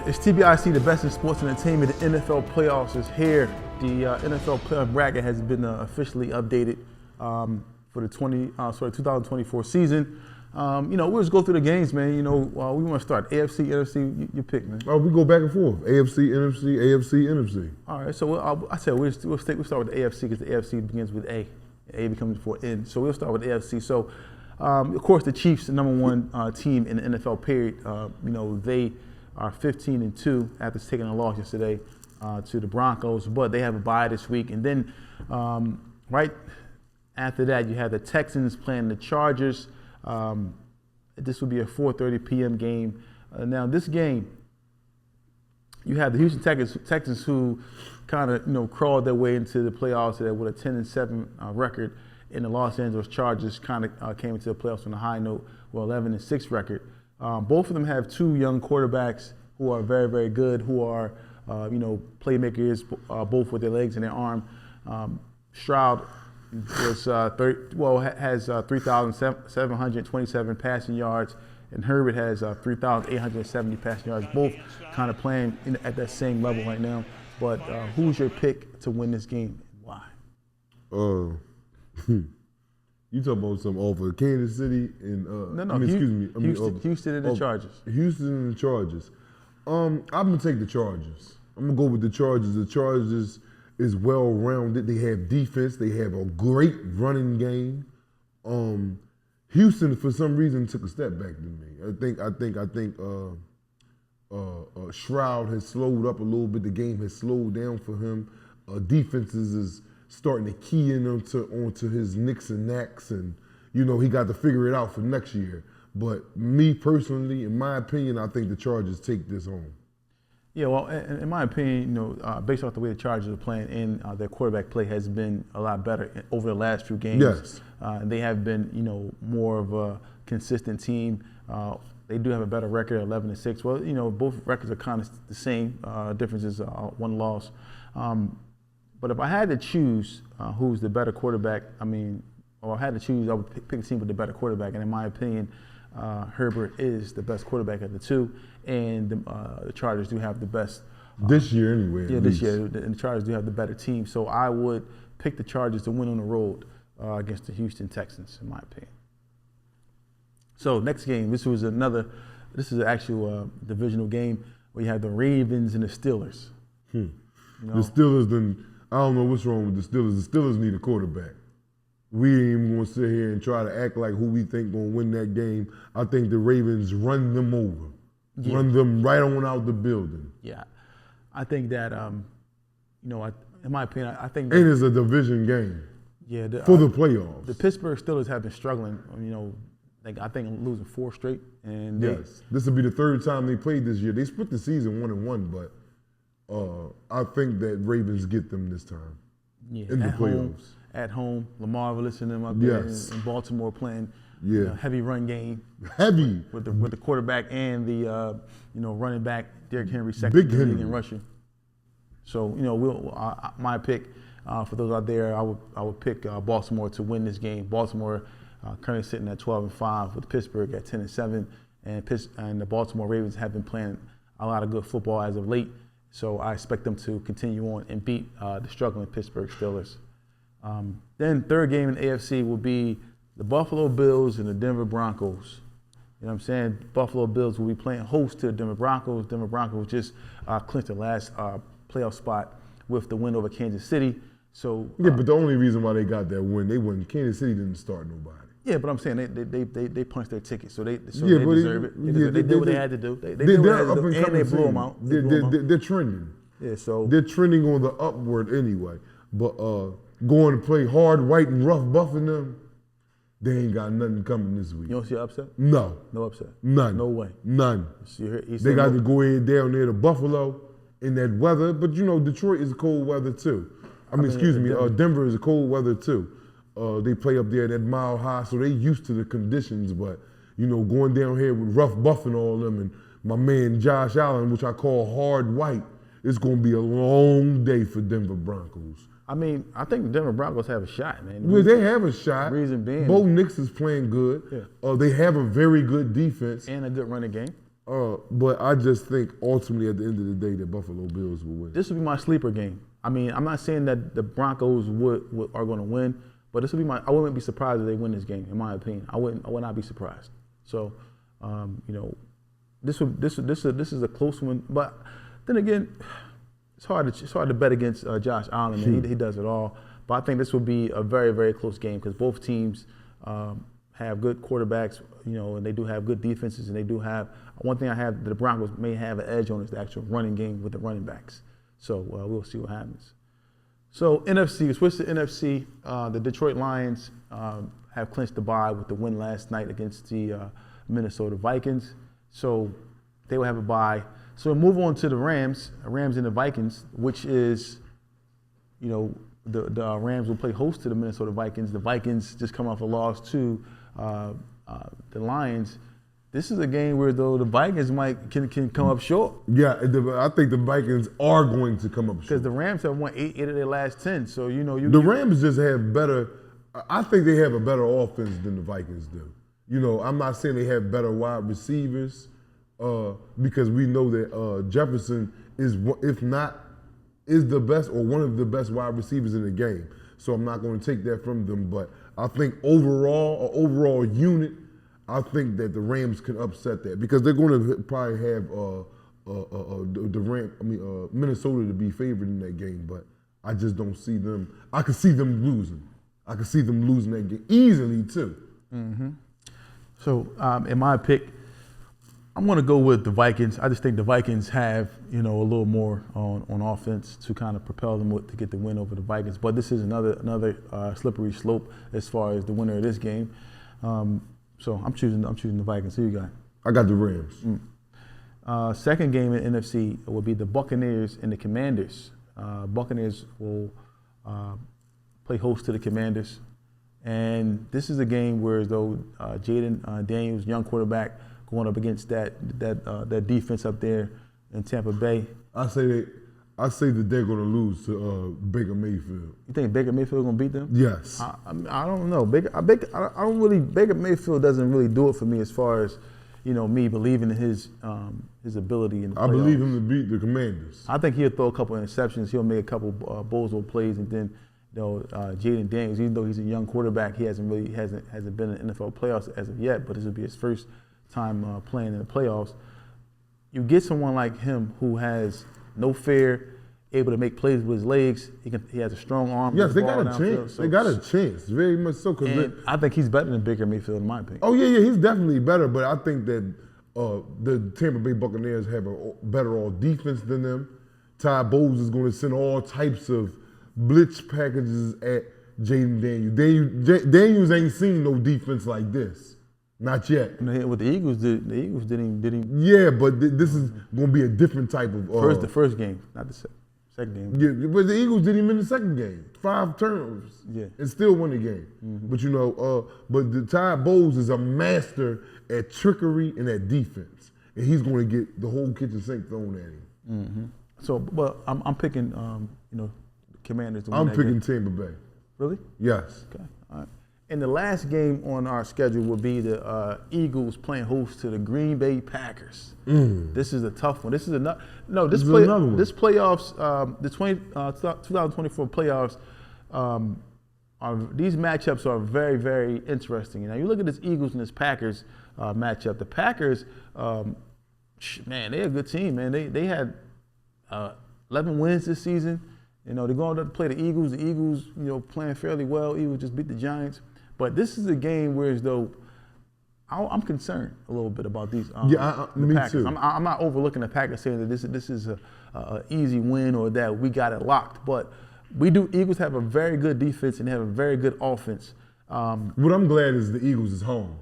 It's TBISE, the best in sports entertainment. The NFL playoffs is here. The NFL playoff bracket has been officially updated for the 2024 season. We'll just go through the games, man. We want to start AFC, NFC. You pick, man. Oh, we go back and forth. AFC, NFC, AFC, NFC. All right. So we'll start with the AFC because the AFC begins with A. A becomes before N. So we'll start with the AFC. So, of course, the Chiefs, the number one team in the NFL. Period. They are 15-2 after taking a loss yesterday to the Broncos, but they have a bye this week. And then right after that, you have the Texans playing the Chargers. This will be a 4:30 p.m. game. Now, this game, you have the Houston Texans who kind of crawled their way into the playoffs with a 10-7 record, and the Los Angeles Chargers kind of came into the playoffs on a high note with 11-6 record. Both of them have two young quarterbacks who are very, very good, who are, playmakers, both with their legs and their arm. Stroud has 3,727 passing yards, and Herbert has 3,870 passing yards, both kind of playing at that same level right now. But who's your pick to win this game and why? You talking about some offer Kansas City and Houston and the Chargers. Houston and the Chargers. I'm gonna take the Chargers. I'm gonna go with the Chargers. The Chargers is well rounded. They have defense. They have a great running game. Houston, for some reason, took a step back to me. I think Stroud has slowed up a little bit. The game has slowed down for him. Defenses is starting to key in onto his nicks and knacks, and he got to figure it out for next year. But me personally, in my opinion, I think the Chargers take this home. Yeah, well, in my opinion, based off the way the Chargers are playing, and their quarterback play has been a lot better over the last few games. Yes. They have been, more of a consistent team. They do have a better record, 11-6. Well, both records are kind of the same. Difference is one loss. But if I had to choose who's the better quarterback, I would pick a team with the better quarterback. And in my opinion, Herbert is the best quarterback of the two, and the Chargers do have the best. This year anyway. Yeah, this year. And the Chargers do have the better team. So I would pick the Chargers to win on the road against the Houston Texans, in my opinion. So next game, this is an actual divisional game where you have the Ravens and the Steelers. The Steelers I don't know what's wrong with the Steelers. The Steelers need a quarterback. We ain't even going to sit here and try to act like who we think going to win that game. I think the Ravens run them over. Yeah. Run them right on out the building. Yeah. I think that, in my opinion, I think that. And it's a division game. Yeah. For the playoffs. The Pittsburgh Steelers have been struggling, I think losing 4 straight. And yes. This will be the third time they played this year. They split the season 1-1, but I think that Ravens get them this time in the playoffs. At home, Lamar listening to them up there in Baltimore playing heavy run game. Heavy. With the quarterback and the running back, Derrick Henry, second in rushing. So, my pick for those out there, I would pick Baltimore to win this game. Baltimore currently sitting at 12-5 with Pittsburgh at 10-7, and the Baltimore Ravens have been playing a lot of good football as of late. So I expect them to continue on and beat the struggling Pittsburgh Steelers. Then third game in the AFC will be the Buffalo Bills and the Denver Broncos. You know what I'm saying? Buffalo Bills will be playing host to the Denver Broncos. Denver Broncos just clinched the last playoff spot with the win over Kansas City. So but the only reason why they got that win, Kansas City didn't start nobody. Yeah, but I'm saying they punched their ticket, so they deserve it. They did what they had to do. They did what they had to do, and they blew them out. They're trending. Yeah, so they're trending on the upward anyway. But going to play hard, white, and rough, buffing them, they ain't got nothing coming this week. You don't see an upset? No. No upset? None. No way? None. They got to go down there to Buffalo in that weather, but Detroit is cold weather too. Denver is a cold weather too. They play up there at that mile high, so they used to the conditions, but going down here with rough buffing all of them, and my man Josh Allen, which I call hard white, it's going to be a long day for Denver Broncos. I think the Denver Broncos have a shot, man. Well, they have a shot. Reason being, Bo Nix is playing good. Yeah. They have a very good defense. And a good running game. But I just think ultimately at the end of the day that Buffalo Bills will win. This would be my sleeper game. I mean, I'm not saying that the Broncos are going to win, but this would be I wouldn't be surprised if they win this game. In my opinion, I would not be surprised. So, this is a close one. But then again, it's hard to bet against Josh Allen. Man. He does it all. But I think this will be a very, very close game because both teams have good quarterbacks, and they do have good defenses, and they do have one thing the Broncos may have an edge on is the actual running game with the running backs. So we'll see what happens. So NFC, we switch to NFC. The Detroit Lions have clinched the bye with the win last night against the Minnesota Vikings. So they will have a bye. So we'll move on to the Rams and the Vikings, which is, the Rams will play host to the Minnesota Vikings. The Vikings just come off a loss to the Lions. This is a game where though the Vikings can come up short. Yeah, I think the Vikings are going to come up short because the Rams have won 8 of their last 10. So the Rams just have better. I think they have a better offense than the Vikings do. I'm not saying they have better wide receivers because we know that Jefferson is, if not, is the best or one of the best wide receivers in the game. So I'm not going to take that from them. But I think overall unit, I think that the Rams can upset that because they're going to probably have Minnesota to be favored in that game. But I just don't see them. I can see them losing. I can see them losing that game easily too. Mm-hmm. So in my pick, I'm going to go with the Vikings. I just think the Vikings have, a little more on offense to kind of propel them to get the win over the Vikings. But this is another slippery slope as far as the winner of this game. So I'm choosing the Vikings. Who you got? I got the Rams. Second game in NFC will be the Buccaneers and the Commanders. Buccaneers will play host to the Commanders. And this is a game where though Jaden Daniels, young quarterback, going up against that defense up there in Tampa Bay. I say that they're going to lose to Baker Mayfield. You think Baker Mayfield going to beat them? Yes. I don't know. Baker Mayfield doesn't really do it for me as far as me believing in his ability in the playoffs. I believe him to beat the Commanders. I think he'll throw a couple of interceptions. He'll make a couple bozo plays, and then Jaden Daniels, even though he's a young quarterback, he hasn't been in NFL playoffs as of yet. But this will be his first time playing in the playoffs. You get someone like him who has no fear, able to make plays with his legs. He has a strong arm. Yes, they got a chance. They got a chance, very much so. I think he's better than Baker Mayfield, in my opinion. Oh yeah, he's definitely better. But I think that the Tampa Bay Buccaneers have a better all defense than them. Ty Bowles is going to send all types of blitz packages at Jaden Daniels. Daniels ain't seen no defense like this. Not yet. With the Eagles, the Eagles didn't. Yeah, but this is going to be a different type of. The first game, not the second game. Yeah, but the Eagles didn't even in the second game. 5 turnovers. Yeah, and still won the game. Mm-hmm. But but the Ty Bowles is a master at trickery and at defense, and he's going to get the whole kitchen sink thrown at him. Mm-hmm. So, but I'm picking, Commanders to win. I'm picking Tampa Bay. Really? Yes. Okay. All right. And the last game on our schedule will be the Eagles playing host to the Green Bay Packers. This is a tough one. This is another. No, this playoffs, the 2024 playoffs, these matchups are very, very interesting. Now you look at this Eagles and this Packers matchup. The Packers, man, they're a good team, man. They had 11 wins this season. They're going to play the Eagles. The Eagles, playing fairly well. Eagles just beat the Giants. But this is a game where, as though, I'm concerned a little bit about these. Me Packers. too. I'm not overlooking the Packers saying that this is a easy win or that we got it locked. But we do. Eagles have a very good defense and they have a very good offense. What I'm glad is the Eagles is home.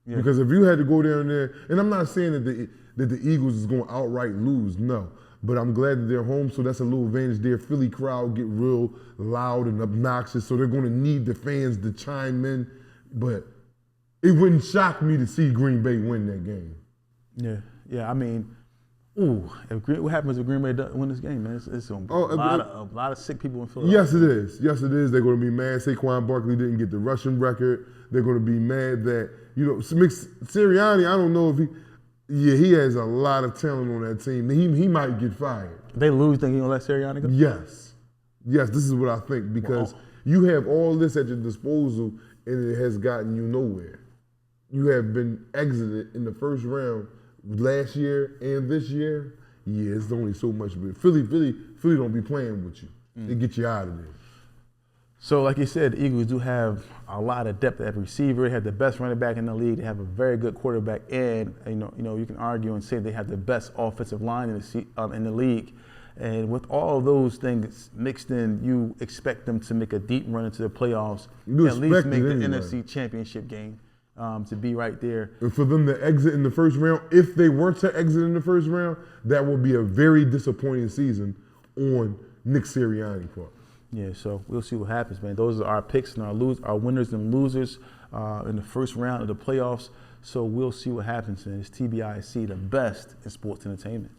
Yeah. Because if you had to go down there, and I'm not saying that the Eagles is going to outright lose, no. But I'm glad that they're home, so that's a little advantage there. Philly crowd get real loud and obnoxious, so they're going to need the fans to chime in. But it wouldn't shock me to see Green Bay win that game. Yeah. I mean, what happens if Green Bay win this game, man? It's a lot of sick people in Philadelphia. Yes, it is. They're going to be mad. Saquon Barkley didn't get the rushing record. They're going to be mad that Sirianni. I don't know if Yeah, he has a lot of talent on that team. He might get fired. They lose, think he gonna let Sirianni go? Yes, this is what I think because you have all this at your disposal and it has gotten you nowhere. You have been exited in the first round last year and this year. Yeah, it's only so much. But Philly don't be playing with you. They get you out of there. So, like you said, the Eagles do have a lot of depth at receiver. They have the best running back in the league. They have a very good quarterback, and you can argue and say they have the best offensive line in the league. And with all of those things mixed in, you expect them to make a deep run into the playoffs, at least make the NFC Championship game, to be right there. And for them to exit in the first round, if they were to exit in the first round, that would be a very disappointing season on Nick Sirianni's part. Yeah, so we'll see what happens, man. Those are our picks and our winners and losers in the first round of the playoffs. So we'll see what happens. And it's TBISE, the best in sports entertainment.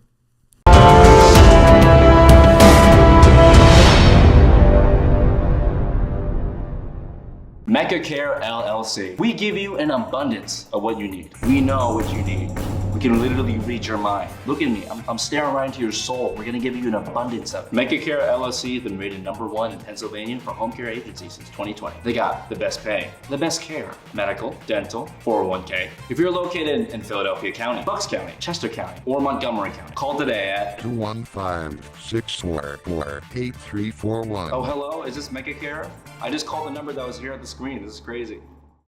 MechaCare LLC. We give you an abundance of what you need. We know what you need. We can literally read your mind. Look at me, I'm staring right into your soul. We're gonna give you an abundance of it. MechaCare LLC has been rated #1 in Pennsylvania for home care agency since 2020. They got the best pay, the best care, medical, dental, 401k. If you're located in Philadelphia County, Bucks County, Chester County, or Montgomery County, call today at 215-644-8341. Oh, hello, is this MechaCare? I just called the number that was here at the screen. This is crazy.